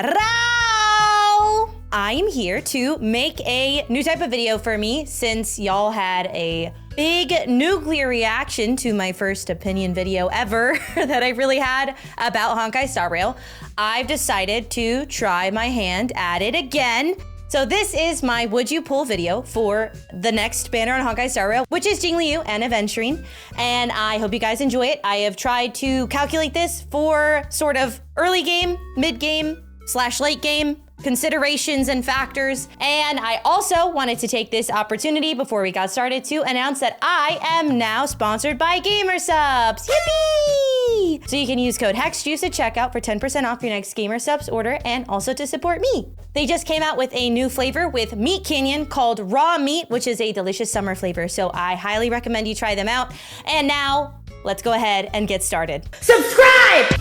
Hello! I'm here to make a new type of video for me since y'all had a big nuclear reaction to my first opinion video ever that I really had about Honkai Star Rail. I've decided to try my hand at it again. So this is my Would You Pull video for the next banner on Honkai Star Rail, which is Jingliu and Aventurine. And I hope you guys enjoy it. I have tried to calculate this for sort of early game, mid game, / late game considerations and factors. And I also wanted to take this opportunity before we got started to announce that I am now sponsored by GamerSupps. Yippee! So you can use code HexJuice at checkout for 10% off your next GamerSupps order and also to support me. They just came out with a new flavor with Meat Canyon called Raw Meat, which is a delicious summer flavor. So I highly recommend you try them out. And now let's go ahead and get started. Subscribe!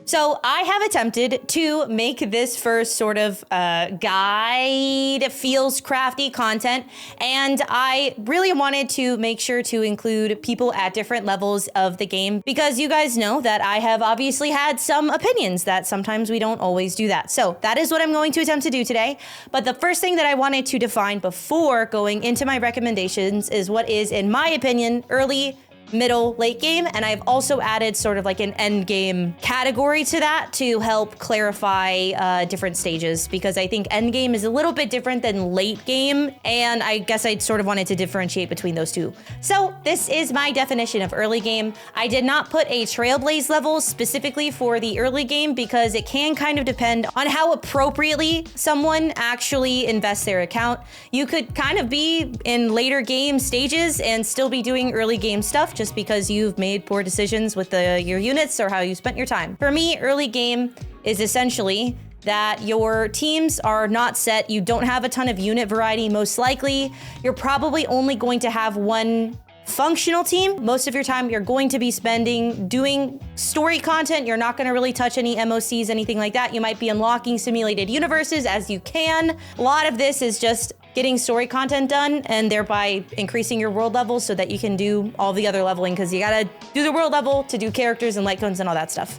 So I have attempted to make this first sort of guide, feels crafty content, and I really wanted to make sure to include people at different levels of the game because you guys know that I have obviously had some opinions that sometimes we don't always do that. So that is what I'm going to attempt to do today. But the first thing that I wanted to define before going into my recommendations is what is, in my opinion, early, middle, late game, and I've also added sort of like an end game category to that to help clarify different stages because I think end game is a little bit different than late game, and I guess I sort of wanted to differentiate between those two. So this is my definition of early game. I did not put a Trailblaze level specifically for the early game because it can kind of depend on how appropriately someone actually invests their account. You could kind of be in later game stages and still be doing early game stuff just because you've made poor decisions with your units or how you spent your time. For me, early game is essentially that your teams are not set. You don't have a ton of unit variety, most likely. You're probably only going to have one functional team. Most of your time you're going to be spending doing story content. You're not going to really touch any MOCs, anything like that. You might be unlocking simulated universes as you can. A lot of this is just getting story content done and thereby increasing your world level so that you can do all the other leveling because you gotta do the world level to do characters and light cones and all that stuff.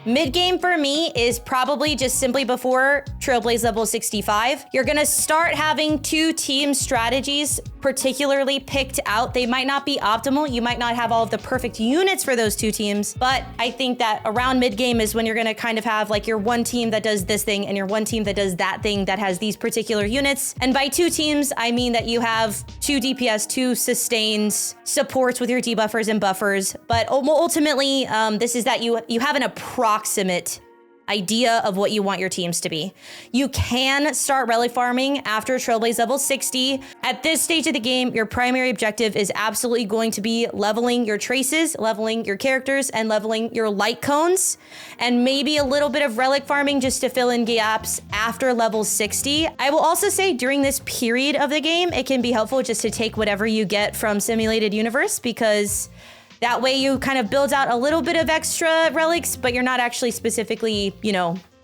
Mid-game for me is probably just simply before Trailblaze level 65. You're gonna start having two team strategies particularly picked out. They might not be optimal. You might not have all of the perfect units for those two teams, but I think that around mid-game is when you're gonna kind of have like your one team that does this thing and your one team that does that thing that has these particular units. And by two teams, I mean that you have two DPS, two sustains, supports with your debuffers and buffers. But ultimately, this is that you have an approximate idea of what you want your teams to be. You can start relic farming after Trailblaze level 60. At this stage of the game, your primary objective is absolutely going to be leveling your traces, leveling your characters, and leveling your light cones, and maybe a little bit of relic farming just to fill in gaps after level 60. I will also say during this period of the game, it can be helpful just to take whatever you get from Simulated Universe because that way you kind of build out a little bit of extra relics, but you're not actually specifically,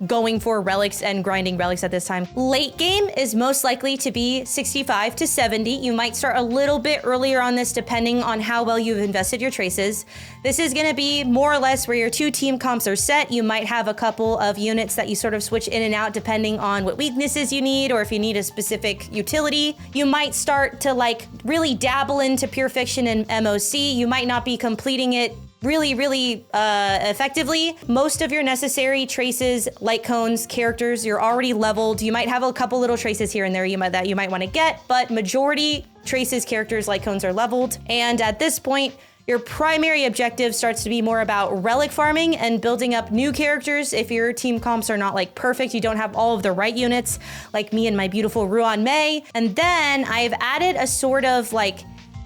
going for relics and grinding relics at this time. Late game is most likely to be 65 to 70. You might start a little bit earlier on this depending on how well you've invested your traces. This is gonna be more or less where your two team comps are set. You might have a couple of units that you sort of switch in and out depending on what weaknesses you need or if you need a specific utility. You might start to like really dabble into Pure Fiction and MOC. You might not be completing it really effectively. Most of your necessary traces, light cones, characters, you're already leveled. You might have a couple little traces here and there that you might want to get, but majority traces, characters, light cones are leveled. And at this point, your primary objective starts to be more about relic farming and building up new characters. If your team comps are not like perfect, you don't have all of the right units, like me and my beautiful Ruan Mei. And then I've added a sort of like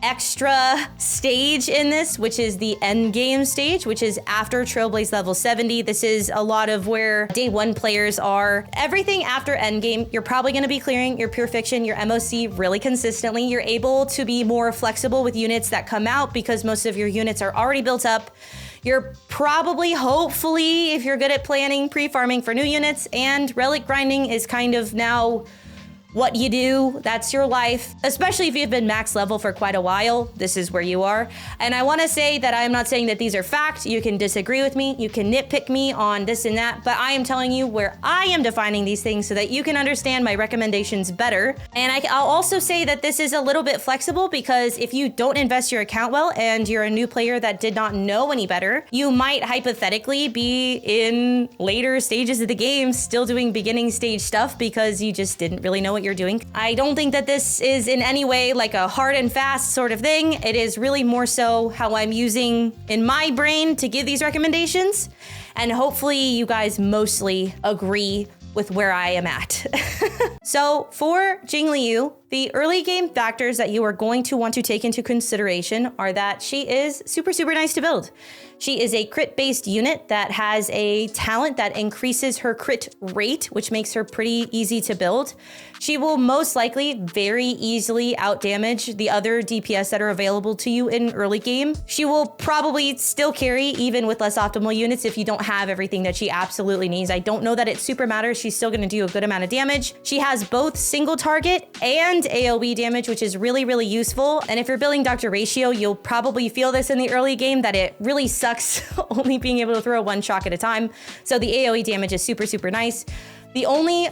extra stage in this, which is the end game stage, which is after Trailblaze level 70. This is a lot of where day one players are. Everything after end game, you're probably going to be clearing your Pure Fiction, your MOC really consistently. You're able to be more flexible with units that come out because most of your units are already built up. You're probably, hopefully, if you're good at planning, pre-farming for new units, and relic grinding is kind of now what you do. That's your life, especially if you've been max level for quite a while. This is where you are. And I want to say that I'm not saying that these are fact. You can disagree with me. You can nitpick me on this and that, but I am telling you where I am defining these things so that you can understand my recommendations better. And I'll also say that this is a little bit flexible because if you don't invest your account well and you're a new player that did not know any better, you might hypothetically be in later stages of the game still doing beginning stage stuff because you just didn't really know what you're doing. I don't think that this is in any way like a hard and fast sort of thing. It is really more so how I'm using in my brain to give these recommendations. And hopefully you guys mostly agree with where I am at. So for Jingliu, the early game factors that you are going to want to take into consideration are that she is super, super nice to build. She is a crit-based unit that has a talent that increases her crit rate, which makes her pretty easy to build. She will most likely very easily outdamage the other DPS that are available to you in early game. She will probably still carry even with less optimal units if you don't have everything that she absolutely needs. I don't know that it super matters. She's still gonna do a good amount of damage. She has both single target and AoE damage, which is really, really useful. And if you're building Dr. Ratio, you'll probably feel this in the early game that it really sucks only being able to throw one shock at a time. So the AoE damage is super, super nice. The only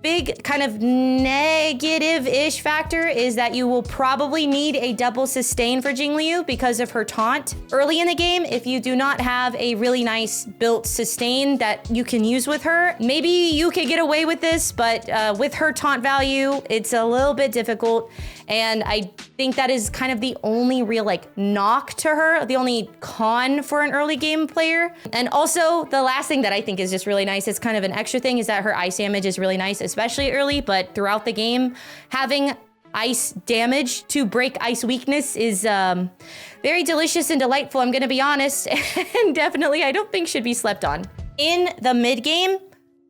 big kind of negative-ish factor is that you will probably need a double sustain for Jingliu because of her taunt. Early in the game, if you do not have a really nice built sustain that you can use with her, maybe you could get away with this, but with her taunt value, it's a little bit difficult. And I think that is kind of the only real like knock to her, the only con for an early game player. And also the last thing that I think is just really nice, it's kind of an extra thing, is that her ice damage is really nice, especially early, but throughout the game, having ice damage to break ice weakness is very delicious and delightful, I'm gonna be honest, and definitely I don't think should be slept on. In the mid game,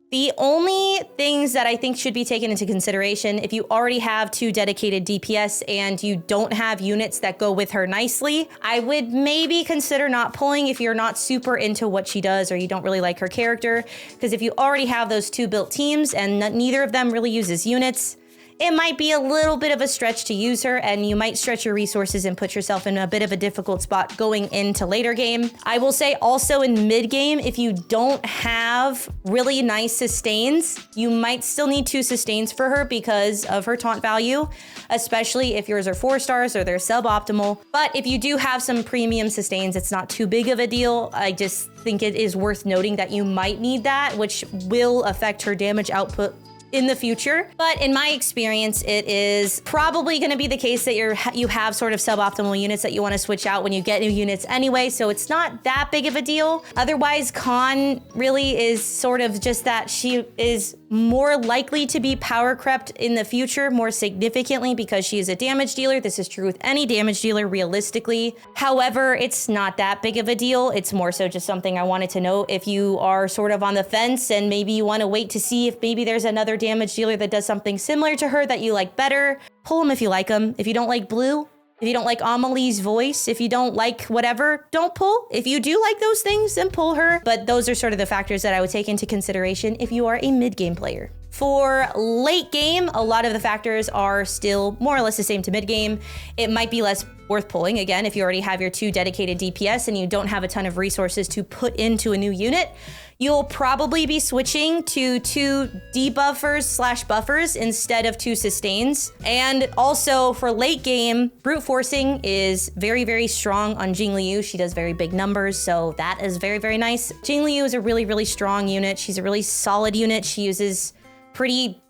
the only things that I think should be taken into consideration, if you already have 2 dedicated DPS and you don't have units that go with her nicely, I would maybe consider not pulling if you're not super into what she does or you don't really like her character. Because if you already have those 2 built teams and neither of them really uses units, it might be a little bit of a stretch to use her, and you might stretch your resources and put yourself in a bit of a difficult spot going into later game. I will say also in mid game, if you don't have really nice sustains, you might still need 2 sustains for her because of her taunt value, especially if yours are 4 stars or they're suboptimal. But if you do have some premium sustains, it's not too big of a deal. I just think it is worth noting that you might need that, which will affect her damage output in the future. But in my experience, it is probably going to be the case that you have sort of suboptimal units that you want to switch out when you get new units anyway, so it's not that big of a deal. Otherwise, con really is sort of just that she is more likely to be power crept in the future more significantly because she is a damage dealer. This is true with any damage dealer realistically. However, it's not that big of a deal. It's more so just something I wanted to know if you are sort of on the fence and maybe you want to wait to see if maybe there's another damage dealer that does something similar to her that you like better. Pull them if you like them. If you don't like Blue, if you don't like Amelie's voice, if you don't like whatever, don't pull. If you do like those things, then pull her. But those are sort of the factors that I would take into consideration if you are a mid-game player. For late game, a lot of the factors are still more or less the same to mid-game. It might be less worth pulling, again, if you already have your 2 dedicated DPS and you don't have a ton of resources to put into a new unit. You'll probably be switching to 2 debuffers/buffers instead of 2 sustains. And also for late game, brute forcing is very, very strong on Jingliu. She does very big numbers, so that is very, very nice. Jingliu is a really, really strong unit. She's a really solid unit. She uses pretty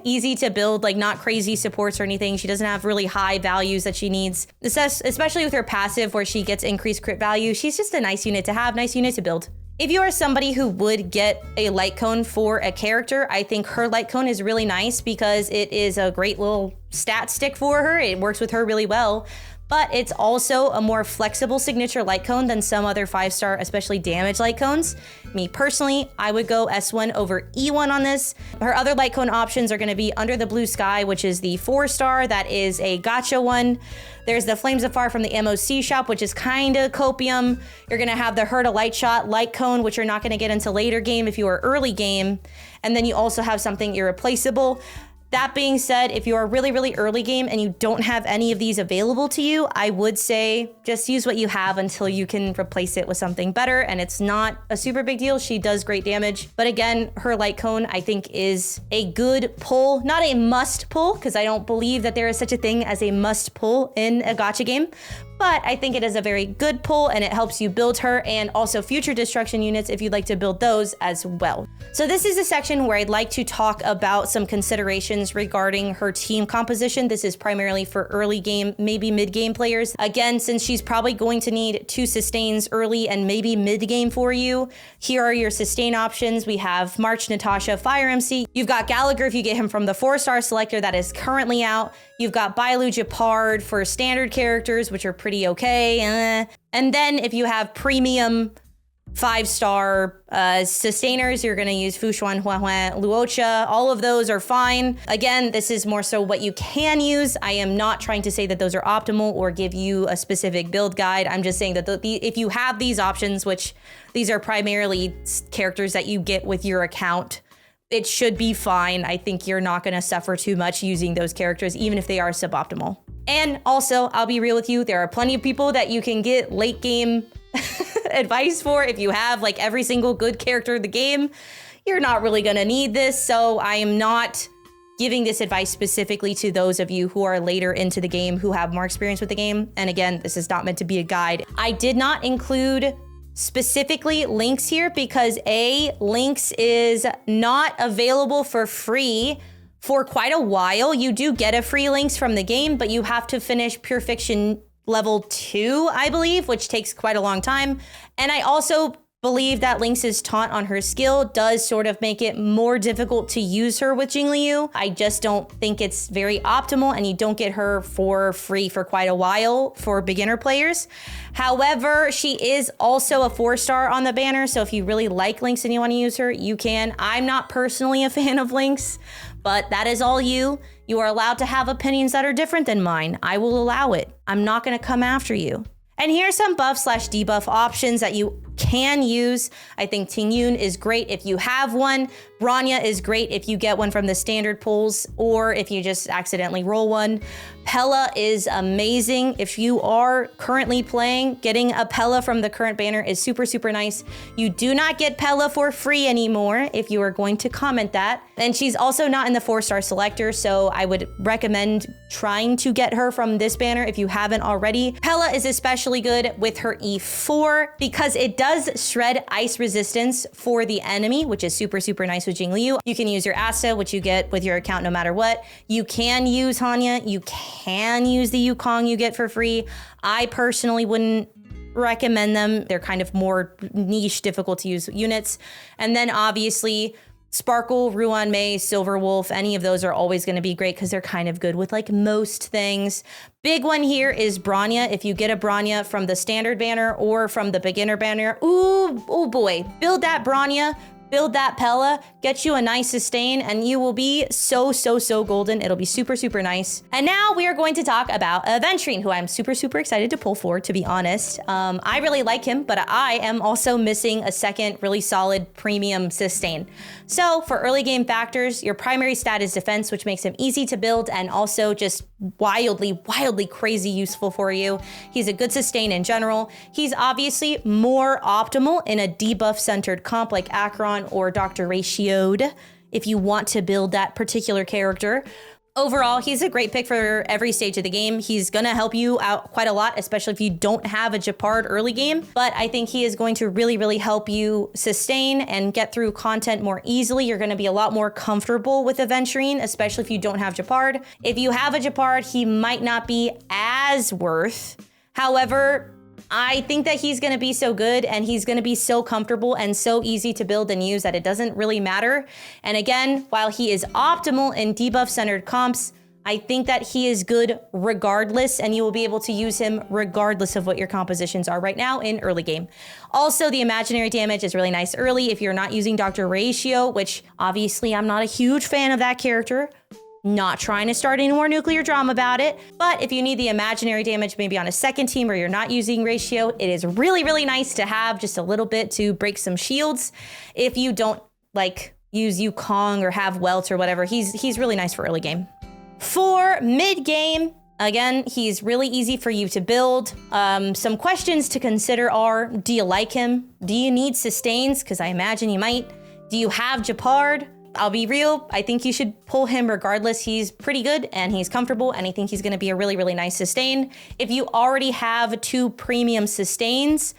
easy to build, like not crazy supports or anything. She doesn't have really high values that she needs, especially with her passive where she gets increased crit value. She's just a nice unit to have, nice unit to build. If you are somebody who would get a light cone for a character, I think her light cone is really nice because it is a great little stat stick for her. It works with her really well. But it's also a more flexible signature light cone than some other 5-star, especially damage light cones. Me personally, I would go S1 over E1 on this. Her other light cone options are gonna be Under the Blue Sky, which is the 4-star, that is a gacha one. There's the Flames of Fire from the MOC shop, which is kinda copium. You're gonna have the Herd a Light Shot light cone, which you're not gonna get into later game if you are early game. And then you also have something irreplaceable. That being said, if you are really, really early game and you don't have any of these available to you, I would say just use what you have until you can replace it with something better. And it's not a super big deal. She does great damage. But again, her light cone, I think, is a good pull, not a must pull, because I don't believe that there is such a thing as a must pull in a gacha game. But I think it is a very good pull and it helps you build her and also future destruction units if you'd like to build those as well. So this is a section where I'd like to talk about some considerations regarding her team composition. This is primarily for early game, maybe mid game players. Again, since she's probably going to need 2 sustains early and maybe mid game for you, here are your sustain options. We have March, Natasha, Fire MC. You've got Gallagher if you get him from the 4-star selector that is currently out. You've got Bailu Japard for standard characters, which are pretty okay. And then if you have premium 5-star sustainers, you're going to use Fushuan, Huahuan, Luocha. All of those are fine. Again, this is more so what you can use. I am not trying to say that those are optimal or give you a specific build guide. I'm just saying that if you have these options, which these are primarily characters that you get with your account, it should be fine. I think you're not going to suffer too much using those characters, even if they are suboptimal. And also, I'll be real with you, there are plenty of people that you can get late game advice for. If you have like every single good character in the game, you're not really going to need this. So I am not giving this advice specifically to those of you who are later into the game, who have more experience with the game. And again, this is not meant to be a guide. I did not include specifically Lynx here because Lynx is not available for free for quite a while. You do get a free Lynx from the game, but you have to finish Pure Fiction level 2, I believe, which takes quite a long time. And I also believe that Lynx's taunt on her skill does sort of make it more difficult to use her with Jingliu. I just don't think it's very optimal, and you don't get her for free for quite a while for beginner players. However, she is also a 4-star on the banner, so if you really like Lynx and you want to use her, you can. I'm not personally a fan of Lynx, but that is all you. You are allowed to have opinions that are different than mine. I will allow it. I'm not going to come after you. And here's some buff/debuff options that you can use. I think Tingyun is great if you have one. Bronya is great if you get one from the standard pulls or if you just accidentally roll one. Pella is amazing. If you are currently playing, getting a Pella from the current banner is super, super nice. You do not get Pella for free anymore if you are going to comment that. And she's also not in the 4-star selector, so I would recommend trying to get her from this banner if you haven't already. Pella is especially good with her E4 because it does shred ice resistance for the enemy, which is super, super nice with Jingliu. You can use your Asta, which you get with your account no matter what. You can use Hanya. You can use the Yukong you get for free. I personally wouldn't recommend them. They're kind of more niche, difficult to use units. And then obviously Sparkle, Ruan Mei, Silver Wolf, any of those are always going to be great because they're kind of good with like most things. Big one here is Bronya. If you get a Bronya from the standard banner or from the beginner banner, oh boy, build that Bronya. Build that Pella, get you a nice sustain, and you will be so, so, so golden. It'll be super, super nice. And now we are going to talk about Aventurine, who I'm super, super excited to pull for, to be honest. I really like him, but I am also missing a second really solid premium sustain. So for early game factors, your primary stat is defense, which makes him easy to build and also just wildly, wildly crazy useful for you. He's a good sustain in general. He's obviously more optimal in a debuff-centered comp like Acheron or Dr. Ratioed if you want to build that particular character. Overall, he's a great pick for every stage of the game. He's going to help you out quite a lot, especially if you don't have a Japard early game. But I think he is going to really, really help you sustain and get through content more easily. You're going to be a lot more comfortable with Aventurine, especially if you don't have Japard. If you have a Japard, he might not be as worth. However, I think that he's going to be so good and he's going to be so comfortable and so easy to build and use that it doesn't really matter. And again, while he is optimal in debuff-centered comps, I think that he is good regardless, and you will be able to use him regardless of what your compositions are right now in early game. Also, the imaginary damage is really nice early if you're not using Dr. Ratio, which obviously I'm not a huge fan of that character. Not trying to start any more nuclear drama about it, but if you need the imaginary damage maybe on a second team where you're not using Ratio, it is really, really nice to have just a little bit to break some shields if you don't like use Yukong or have Welt or whatever. He's really nice for early game. For mid game, again, he's really easy for you to build. Some questions to consider are, do you like him? Do you need sustains? Because I imagine you might. Do you have Japard? I'll be real, I think you should pull him regardless. He's pretty good and he's comfortable, and I think he's gonna be a really, really nice sustain. If you already have 2 premium sustains,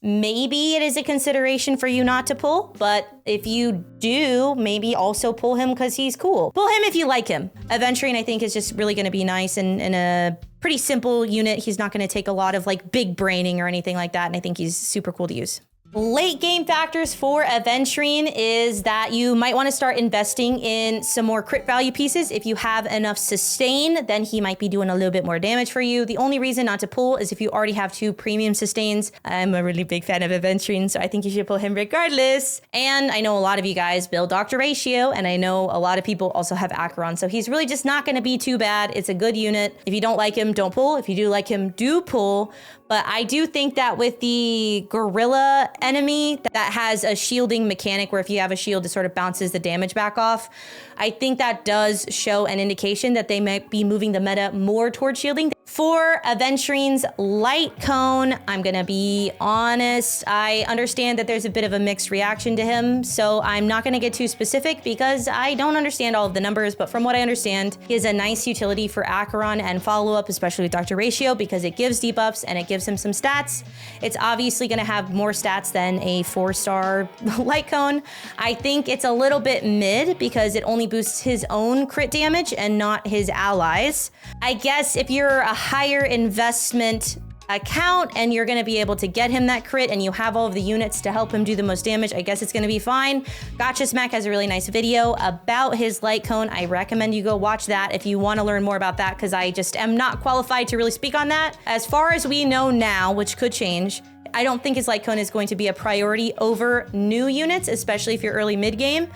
maybe it is a consideration for you not to pull, but if you do, maybe also pull him because he's cool. Pull him if you like him. Aventurine, I think, is just really gonna be nice and a pretty simple unit. He's not gonna take a lot of like big braining or anything like that, and I think he's super cool to use. Late game factors for Aventurine is that you might want to start investing in some more crit value pieces. If you have enough sustain, then he might be doing a little bit more damage for you. The only reason not to pull is if you already have 2 premium sustains. I'm a really big fan of Aventurine, so I think you should pull him regardless. And I know a lot of you guys build Dr. Ratio, and I know a lot of people also have Acheron, so he's really just not going to be too bad. It's a good unit. If you don't like him, don't pull. If you do like him, do pull. But I do think that with the gorilla enemy that has a shielding mechanic where if you have a shield, it sort of bounces the damage back off, I think that does show an indication that they might be moving the meta more towards shielding. For Aventurine's light cone, I'm gonna be honest, I understand that there's a bit of a mixed reaction to him, so I'm not gonna get too specific because I don't understand all of the numbers, but from what I understand, he has a nice utility for Acheron and follow-up, especially with Dr. Ratio, because it gives debuffs and it gives him some stats. It's obviously gonna have more stats than a 4-star light cone. I think it's a little bit mid because it only boosts his own crit damage and not his allies. I guess if you're a higher investment account and you're going to be able to get him that crit and you have all of the units to help him do the most damage, I guess it's going to be fine. Gotcha Smack has a really nice video about his light cone. I recommend you go watch that if you want to learn more about that, because I just am not qualified to really speak on that. As far as we know now, which could change, I don't think his light cone is going to be a priority over new units, especially if you're early mid game,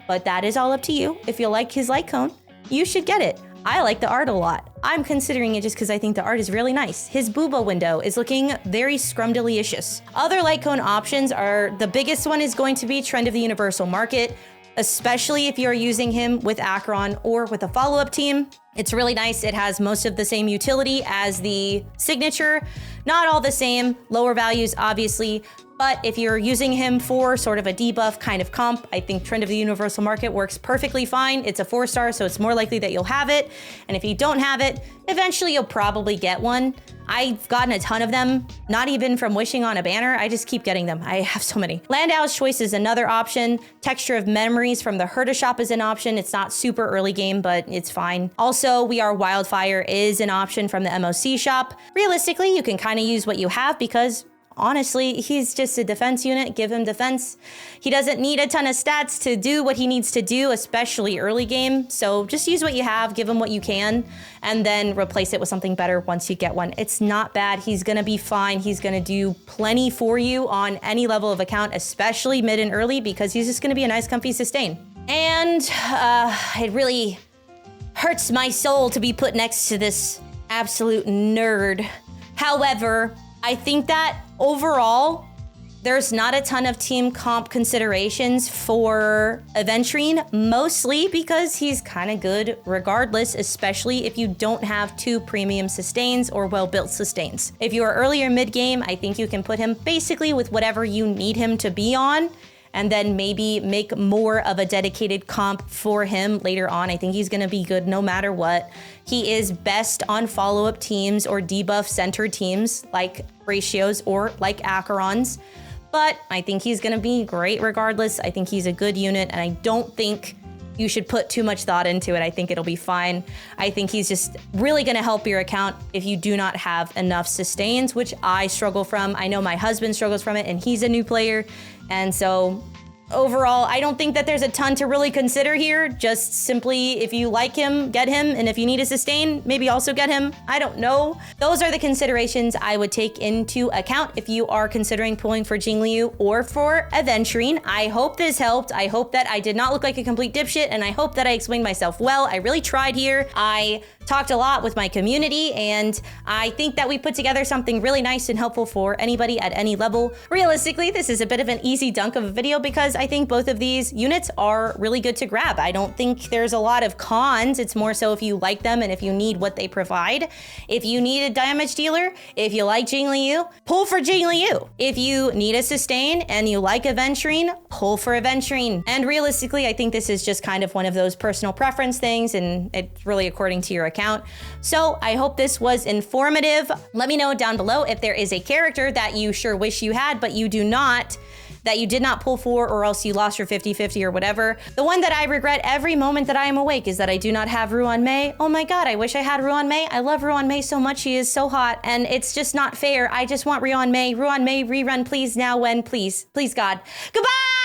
but that is all up to you. If you like his light cone, you should get it. I like the art a lot. I'm considering it just because I think the art is really nice. His booba window is looking very scrumdelicious. Other light cone options are, the biggest one is going to be Trend of the Universal Market, especially if you're using him with Acheron or with a follow-up team. It's really nice. It has most of the same utility as the signature. Not all the same, lower values obviously, but if you're using him for sort of a debuff kind of comp, I think Trend of the Universal Market works perfectly fine. It's a 4-star, so it's more likely that you'll have it. And if you don't have it, eventually you'll probably get one. I've gotten a ton of them, not even from wishing on a banner. I just keep getting them. I have so many. Landau's Choice is another option. Texture of Memories from the Herta shop is an option. It's not super early game, but it's fine. Also, We Are Wildfire is an option from the MOC shop. Realistically, you can kind of use what you have because honestly, he's just a defense unit. Give him defense. He doesn't need a ton of stats to do what he needs to do, especially early game. So just use what you have, give him what you can, and then replace it with something better once you get one. It's not bad. He's gonna be fine. He's gonna do plenty for you on any level of account, especially mid and early, because he's just gonna be a nice comfy sustain. And it really hurts my soul to be put next to this absolute nerd. However, I think that overall, there's not a ton of team comp considerations for Aventurine, mostly because he's kind of good regardless, especially if you don't have 2 premium sustains or well-built sustains. If you are earlier mid-game, I think you can put him basically with whatever you need him to be on, and then maybe make more of a dedicated comp for him later on. I think he's gonna be good no matter what. He is best on follow-up teams or debuff-centered teams like Ratios or like Acheron's, but I think he's gonna be great regardless. I think he's a good unit, and I don't think you should put too much thought into it. I think it'll be fine. I think he's just really gonna help your account if you do not have enough sustains, which I struggle from. I know my husband struggles from it, and he's a new player. And so overall, I don't think that there's a ton to really consider here. Just simply, if you like him, get him. And if you need a sustain, maybe also get him. I don't know. Those are the considerations I would take into account if you are considering pulling for Jingliu or for Aventurine. I hope this helped. I hope that I did not look like a complete dipshit, and I hope that I explained myself well. I really tried here. I talked a lot with my community, and I think that we put together something really nice and helpful for anybody at any level. Realistically, this is a bit of an easy dunk of a video because I think both of these units are really good to grab. I don't think there's a lot of cons. It's more so if you like them and if you need what they provide. If you need a damage dealer, if you like Jingliu, pull for Jingliu. If you need a sustain and you like Aventurine, pull for Aventurine. And realistically, I think this is just kind of one of those personal preference things, and it's really according to your account. So I hope this was informative. Let me know down below if there is a character that you sure wish you had, but you do not, that you did not pull for, or else you lost your 50-50 or whatever. The one that I regret every moment that I am awake is that I do not have Ruan-Mei. Oh my god, I wish I had Ruan-Mei. I love Ruan-Mei so much. She is so hot, and it's just not fair. I just want Ruan-Mei. Ruan-Mei rerun, please, now, when, please. Please, God. Goodbye!